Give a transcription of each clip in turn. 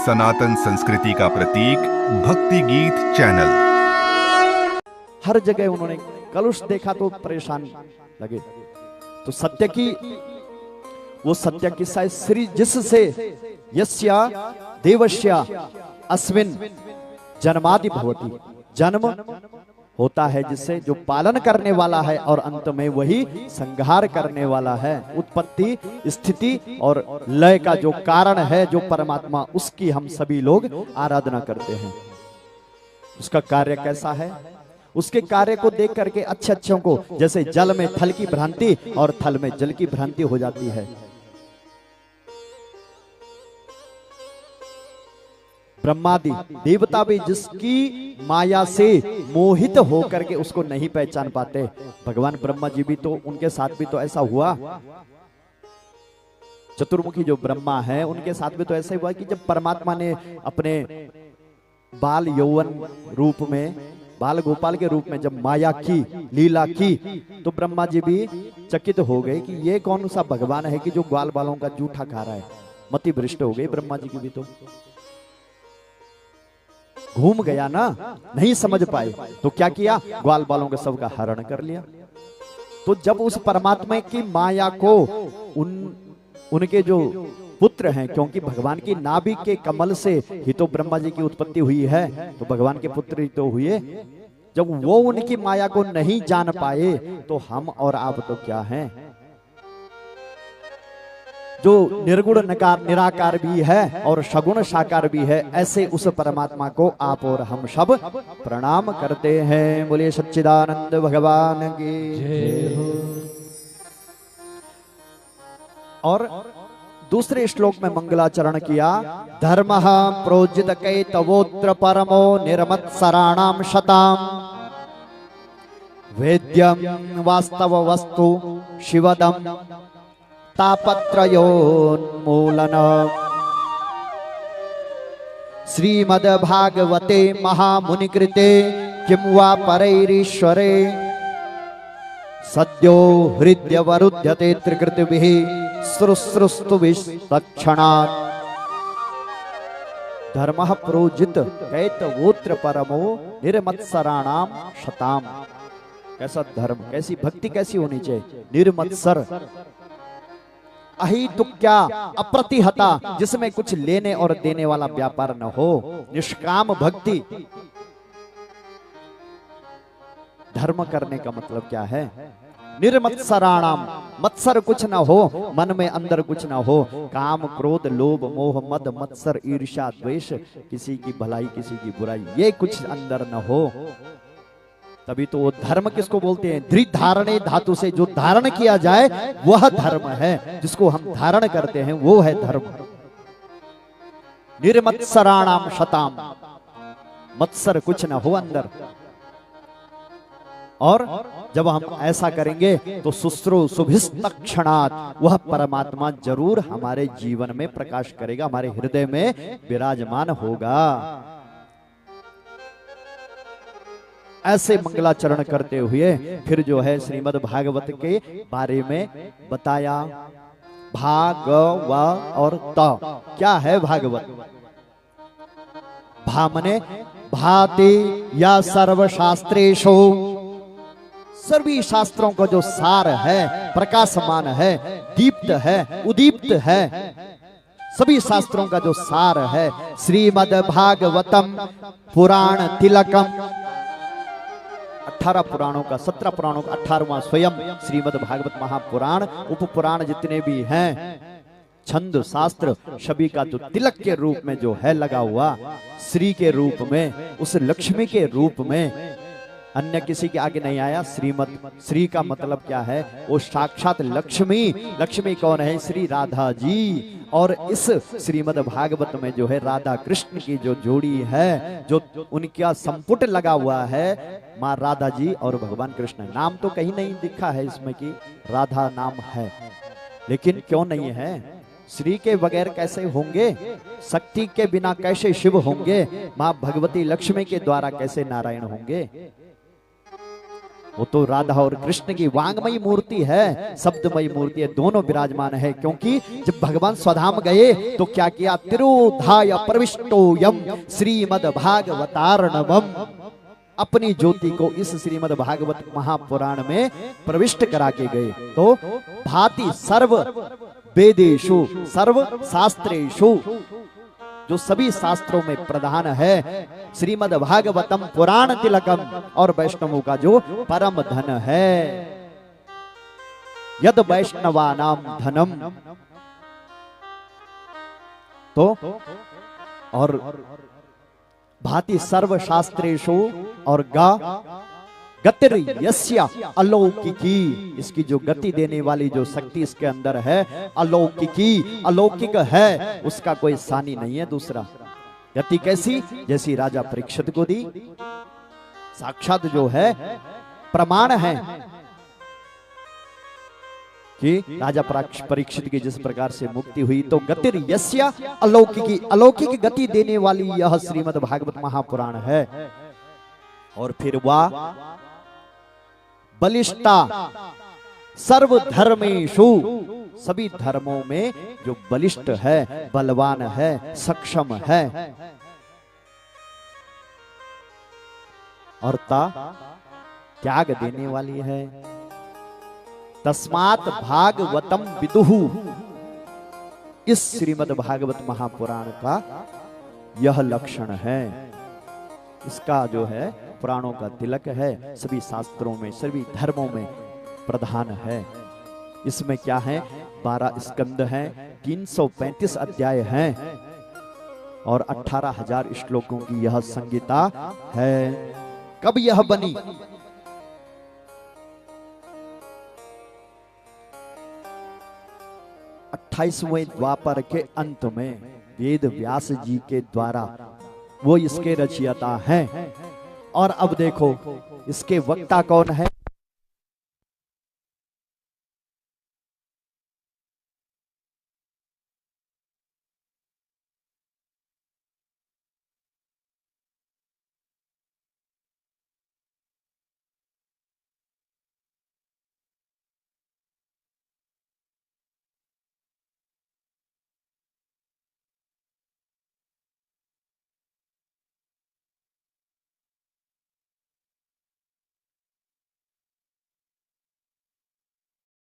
सनातन संस्कृति का प्रतीक भक्ति गीत चैनल। हर जगह उन्होंने कलुष देखा तो परेशान लगे। तो सत्य की वो सत्य किस्सा है, श्री जिससे यस्या देवस्या अस्मिन जन्मादि भवति, जन्म होता है जिससे जो पालन करने वाला है और अंत में वही संहार करने वाला है। उत्पत्ति स्थिति और लय का जो कारण है जो परमात्मा, उसकी हम सभी लोग आराधना करते हैं। उसका कार्य कैसा है, उसके कार्य को देख करके अच्छे अच्छों को, जैसे जल में थल की भ्रांति और थल में जल की भ्रांति हो जाती है। ब्रह्मादि देवता भी जिसकी माया से मोहित होकर के उसको नहीं पहचान पाते, भगवान ब्रह्मा जी भी तो, उनके साथ भी तो ऐसा हुआ। चतुर्मुखी जो ब्रह्मा है उनके साथ भी तो ऐसा हुआ कि जब परमात्मा ने अपने बाल यौवन रूप में, बाल गोपाल के रूप में जब माया की लीला की, तो ब्रह्मा जी भी चकित हो गए कि ये कौन सा भगवान है कि जो ग्वाल बालों का जूठा खा रहा है। मति भ्रष्ट हो गई ब्रह्मा जी की भी, तो घूम गया ना, नहीं समझ पाए। तो क्या किया, ग्वाल बालों के सब का हरण कर लिया। तो जब उस परमात्मा की माया को उनके जो पुत्र हैं, क्योंकि भगवान की नाभि के कमल से ही तो ब्रह्मा जी की उत्पत्ति हुई है, तो भगवान के पुत्र ही तो हुए। जब वो उनकी माया को नहीं जान पाए तो हम और आप तो क्या हैं, जो निर्गुण निराकार भी है और सगुण साकार भी है, ऐसे उस परमात्मा को आप और हम सब प्रणाम करते हैं। बोलिए सच्चिदानंद भगवान की जय हो। और दूसरे श्लोक में मंगलाचरण किया, धर्म प्रोजित कैतवोत्र परमो निर्मत्सराणाम शताम, वेद्यम वास्तव वस्तु शिवदम तापत्रयोन्मूलन। श्रीमद्भागवते महामुनिकृते किं वा परैरीश्वरे, सद्यो हृद्यवरुध्यते त्रिकृतिभिः श्रुश्रुस्तुभिस्तत्क्षणात्। धर्मः प्रोजित कैतवोत्र परमो निर्मत्सराणाम शताम। कैसा धर्म, कैसी भक्ति कैसी होनी चाहिए, निर्मत्सर, अहितुक्या, अप्रतिहता, जिसमें कुछ लेने और देने वाला व्यापार न हो, निष्काम भक्ति। धर्म करने का मतलब क्या है, निर्मत्सराणाम, मत्सर कुछ न हो, मन में अंदर कुछ न हो, काम क्रोध लोभ मोह मद मत्सर ईर्ष्या द्वेष, किसी की भलाई किसी की बुराई, ये कुछ अंदर न हो। तभी तो वो धर्म किसको बोलते हैं, धृ धारणे धातु से जो धारण किया जाए वह धर्म है, जिसको हम धारण करते हैं वो है धर्म। निर्मत्सराणाम शताम, मत्सर कुछ न हो अंदर। और जब हम ऐसा करेंगे तो शुश्रु शुभिस्तक्षणात्, वह परमात्मा जरूर हमारे जीवन में प्रकाश करेगा, हमारे हृदय में विराजमान होगा। ऐसे मंगलाचरण करते हुए फिर जो है श्रीमद् भागवत के बारे में बताया। भाग व और त, क्या है भागवत, भामने भाति या सर्वशास्त्रेषु, सभी शास्त्रों का जो सार है, प्रकाशमान है, दीप्त है, उदीप्त है, सभी शास्त्रों का जो सार है। श्रीमद् भागवतम पुराण तिलकम, 18 पुराणों का, 17 पुराणों का 18वां स्वयं श्रीमद् भागवत महापुराण, उप पुराण जितने भी हैं, छंद शास्त्र सभी का जो तिलक के रूप में जो है लगा हुआ, श्री के रूप में, उस लक्ष्मी के रूप में, अन्य किसी के आगे नहीं आया। श्रीमत, श्री का मतलब क्या है, वो साक्षात लक्ष्मी। लक्ष्मी कौन है, श्री राधा जी। और इस श्रीमद् भागवत में जो है राधा कृष्ण की जो जोड़ी है, जो उनका संपुट लगा हुआ है, माँ राधा जी और भगवान कृष्ण। नाम तो कहीं नहीं दिखा है इसमें कि राधा नाम है, लेकिन क्यों नहीं है, श्री के बगैर कैसे होंगे, शक्ति के बिना कैसे शिव होंगे, माँ भगवती लक्ष्मी के द्वारा कैसे नारायण होंगे। वो तो राधा और कृष्ण की वांगमयी मूर्ति है, शब्दमयी मूर्ति है, दोनों विराजमान है। क्योंकि जब भगवान स्वधाम गए तो क्या किया, तिरोधाय प्रविष्टो यम श्रीमद भागवतार्णवम, अपनी ज्योति को इस श्रीमद भागवत महापुराण में प्रविष्ट करा के गए। तो भांति सर्व वेदेषु सर्व शास्त्रेषु, जो सभी शास्त्रों में प्रधान है, श्रीमद भागवतम पुराण तिलकम, और वैष्णवों का जो परम धन है, यद वैष्णवानाम धनम। तो और भांति सर्व शास्त्रेषु, और गतिर यस्या अलौकिकी, इसकी जो गति देने वाली जो शक्ति इसके अंदर है, अलौकिकी, अलौकिक है, उसका कोई सानी नहीं है दूसरा। गति कैसी, जैसी राजा परीक्षित को दी, साक्षात जो है प्रमाण है कि राजा परीक्षित की जिस प्रकार से मुक्ति हुई। तो गतिर यस्या अलौकिकी, अलौकिक गति देने वाली यह श्रीमद भागवत महापुराण है। और फिर वह बलिष्ठा सर्व धर्मेषु, सभी धर्मों में जो बलिष्ठ है, बलवान है, सक्षम है, और त्याग देने वाली है। तस्मात् भागवतम विदुहु, इस श्रीमद भागवत महापुराण का यह लक्षण है, इसका जो है पुराणों का तिलक है, सभी शास्त्रों में सभी धर्मों में प्रधान है। इसमें क्या है, 12 स्कंद हैं, 335 अध्याय हैं, और 18,000 श्लोकों की यह संगीता है। कब यह बनी, 28वें द्वापर के अंत में वेद व्यास जी के द्वारा वो इसके रचयिता हैं। और अब देखो इसके वक्ता कौन है,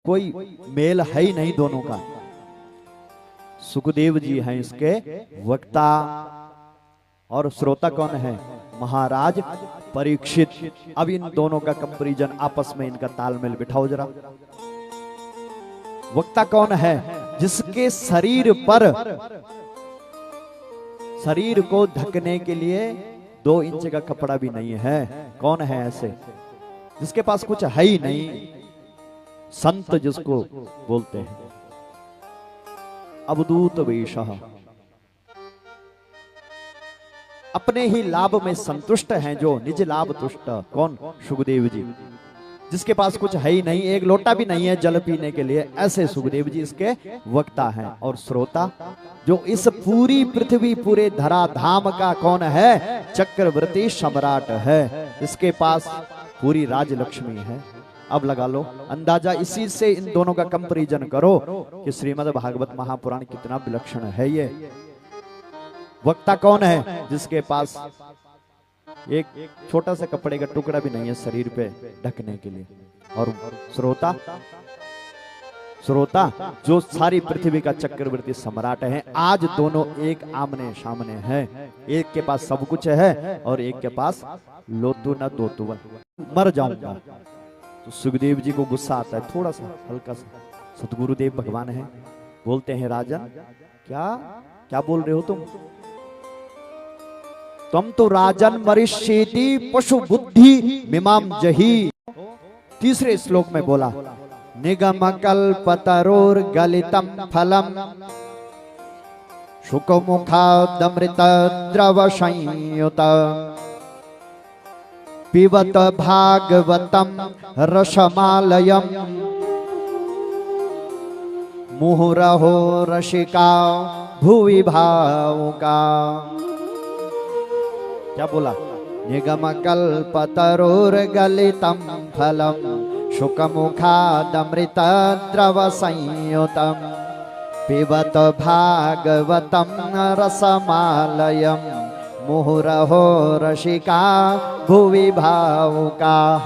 कोई मेल है ही नहीं दोनों का। सुखदेव जी हैं इसके वक्ता, और श्रोता कौन है, महाराज परीक्षित। अब इन दोनों का कंपैरिजन, आपस में इनका तालमेल बिठाओ जरा। वक्ता कौन है, जिसके शरीर पर, शरीर को ढकने के लिए 2 इंच का कपड़ा भी नहीं है। कौन है ऐसे, जिसके पास कुछ है ही नहीं, संत जिसको बोलते हैं। अवधूत वेशः, अपने ही लाभ में संतुष्ट हैं, जो निज लाभ तुष्ट। कौन, सुखदेव जी, जिसके पास कुछ है ही नहीं, एक लोटा भी नहीं है जल पीने के लिए, ऐसे सुखदेव जी इसके वक्ता हैं। और श्रोता, जो इस पूरी पृथ्वी पूरे धरा धाम का कौन है, चक्रवर्ती सम्राट है, इसके पास पूरी राजलक्ष्मी है। अब लगा लो अंदाजा, इसी से इन दोनों का कंपैरिजन करो कि श्रीमद् भागवत महापुराण कितना विलक्षण है। ये वक्ता कौन है, जिसके पास एक छोटा सा कपड़े का टुकड़ा भी नहीं है शरीर पे ढकने के लिए। और श्रोता, श्रोता जो सारी पृथ्वी का चक्रवर्ती सम्राट है। आज दोनों एक आमने सामने हैं, एक के पास सब कुछ है और एक के पास लोतू न दोतु, मर जाऊंगा। तो सुखदेव जी को गुस्सा आता है, थोड़ा सा हल्का सा। सतगुरुदेव भगवान है, बोलते हैं राजन, क्या क्या बोल रहे हो तुम तो राजन मरिष्येति पशु बुद्धि मिमाम जही। तीसरे श्लोक में बोला, निगम कल्पतरोर गलितम फलम शुकमुखादमृत द्रव संयुत पिबत भागवतम रसमालयम मुहुरहो रसिका भुवि भावुका। क्या बोला, निगमकल्पतरोर्गलितं फलं शुकमुखादमृतद्रवसंयुतं पिबत भागवतं रसमालयं मुहुरहो रसिका भुवि भावुकाः।